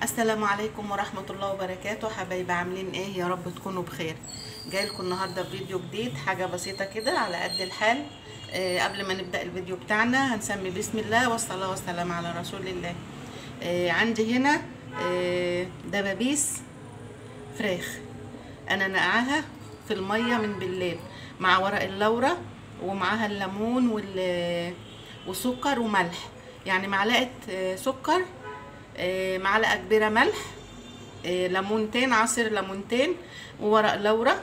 السلام عليكم ورحمة الله وبركاته. حبايبي عاملين ايه؟ يا رب تكونوا بخير. جاي لكم النهارده فيديو جديد، حاجة بسيطة كده على قد الحال. قبل ما نبدأ الفيديو بتاعنا هنسمي بسم الله والصلاة والسلام على رسول الله. عندي هنا دبابيس فراخ انا نقعها في المية من بالليل مع ورق اللورة ومعاها الليمون وسكر وملح، يعني معلقة سكر، معلقه كبيره ملح، ليمونتين، عصير ليمونتين، وورق لورا.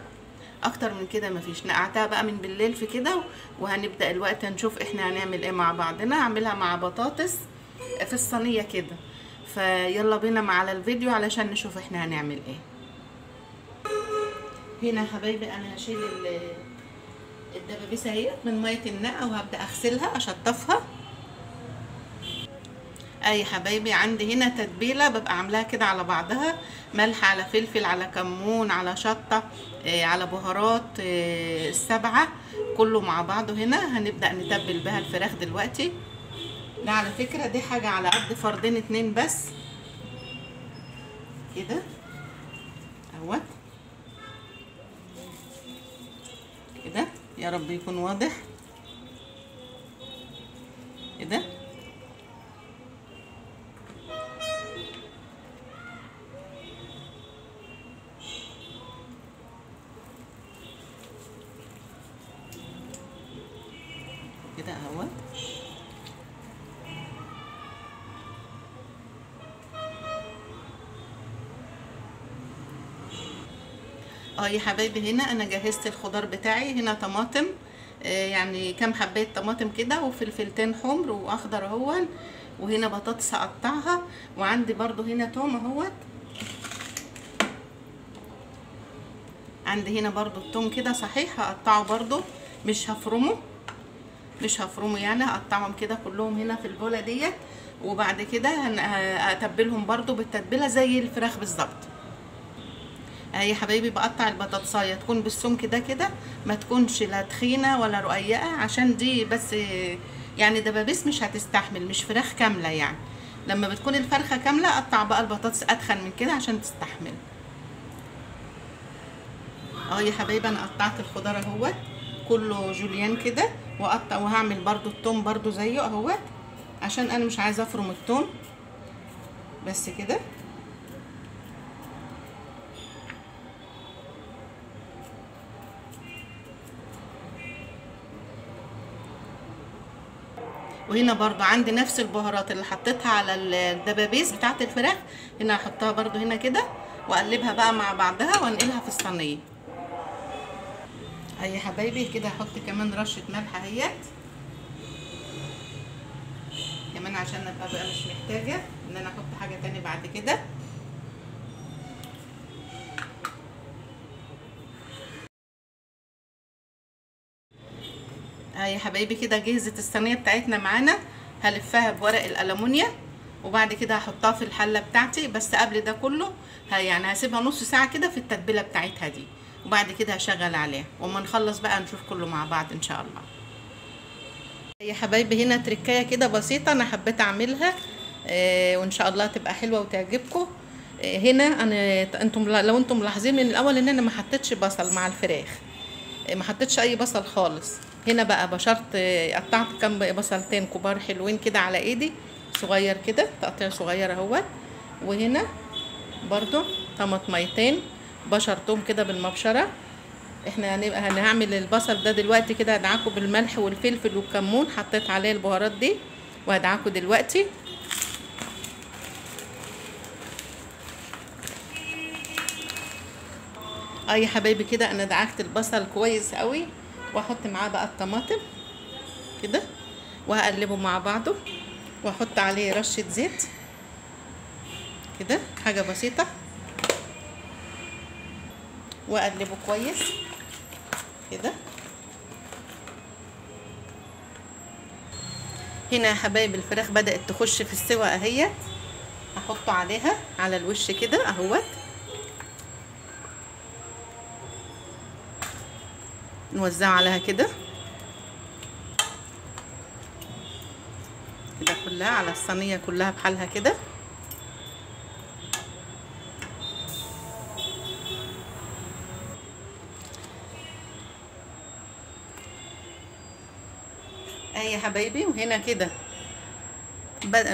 اكتر من كده مفيش. نقعتها بقى من بالليل في كده، وهنبدا الوقت نشوف احنا هنعمل ايه مع بعضنا. هعملها مع بطاطس في الصينيه كده، فيلا بينا مع الفيديو علشان نشوف احنا هنعمل ايه. هنا يا حبايبي انا هشيل الدبابيس اهي من ميه النقع، وهبدا اغسلها اشطفها. اي حبايبي عندي هنا تتبيله ببقى عاملاها كده على بعضها، ملح على فلفل على كمون على شطه على بهارات السبعه، كله مع بعضه. هنا هنبدا نتبل بها الفراخ دلوقتي. ده على فكره دي حاجه على قد فردين اتنين بس كده اهوت كده، يا رب يكون واضح كده. كده اهوت. يا حبايبي هنا انا جهزت الخضار بتاعي. هنا طماطم، يعني كام حبايه طماطم كده، وفلفلتين حمر واخضر اهون، وهنا بطاطس اقطعها، وعندي برضو هنا توم اهوت. عندي هنا برضو التوم كده صحيح هقطعه برضو، مش هفرمه يعني هقطعهم كده كلهم هنا في البوله ديت. وبعد كده هتبلهم برضو بالتتبيله زي الفراخ بالظبط. اهي يا حبايبي بقطع البطاطسايه تكون بالسمك ده كده، ما تكونش لا تخينه ولا رقيقه، عشان دي بس يعني دبابيس مش هتستحمل، مش فراخ كامله يعني. لما بتكون الفرخه كامله قطع بقى البطاطس اتخن من كده عشان تستحمل. يا حبايبي انا قطعت الخضار اهوت كله جوليان كده، واقطع وهعمل برضو التوم برضو زيه اهوت، عشان انا مش عايزه افرم التوم بس كده. وهنا برضو عندي نفس البهارات اللي حطيتها على الدبابيس بتاعت الفراخ، هنا هحطها برضو هنا كده، واقلبها بقى مع بعضها وانقلها في الصينيه. اهي يا حبايبي كده هحط كمان رشه ملح اهيت كمان، عشان ابقى بقى مش محتاجه ان انا احط حاجه تاني بعد كده. يا حبايبي كده جهزت الصينيه بتاعتنا معانا. هلفها بورق الالومنيا، وبعد كده هحطها في الحله بتاعتي. بس قبل ده كله يعني هسيبها نص ساعه كده في التتبيله بتاعتها دي، وبعد كده هشغل عليها، وما نخلص بقى نشوف كله مع بعض ان شاء الله. يا حبايبي هنا تركايه كده بسيطه انا حبيت اعملها، وان شاء الله تبقى حلوه وتعجبكم. هنا انتم لو انتم ملاحظين من الاول ان انا ما حطيتش بصل مع الفراخ، ما حطيتش اي بصل خالص. هنا بقى بشرت قطعت كام بصلتين كبار حلوين كده على ايدي صغير كده، تقطيع صغير اهوت. وهنا برضو طماطميتين بشرتهم كده بالمبشره. احنا هنعمل البصل ده دلوقتي كده، هدعكه بالملح والفلفل والكمون، حطيت عليه البهارات دي وهدعكه دلوقتي. يا حبايبي كده انا دعكت البصل كويس قوي، واحط معاه بقى الطماطم كده، وهقلبه مع بعضه، واحط عليه رشه زيت كده، حاجه بسيطه، واقلبه كويس كده. هنا يا حبايبي الفراخ بدأت تخش في السوا اهي، هحطه عليها على الوش كده اهوت، نوزعه عليها كده كده كلها على الصينيه كلها بحالها كده. اهي يا حبايبي. وهنا كده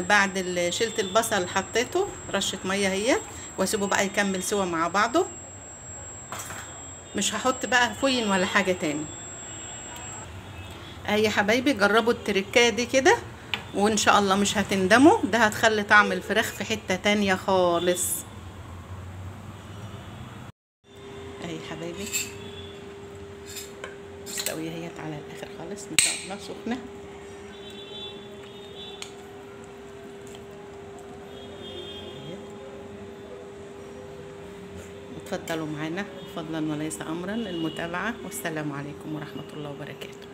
بعد شلت البصل حطيته رشه ميه اهي، واسيبه بقى يكمل سوا مع بعضه. مش هحط بقى فوين ولا حاجه تاني. اهي يا حبايبي جربوا التركايه دي كده وان شاء الله مش هتندموا، ده هتخلي طعم الفراخ في حته تانية خالص. اهي يا حبايبي مستويه اهي على الاخر خالص ما شاء الله، سخنه. اتفضلوا معانا فضلا وليس امرا. المتابعه، والسلام عليكم ورحمه الله وبركاته.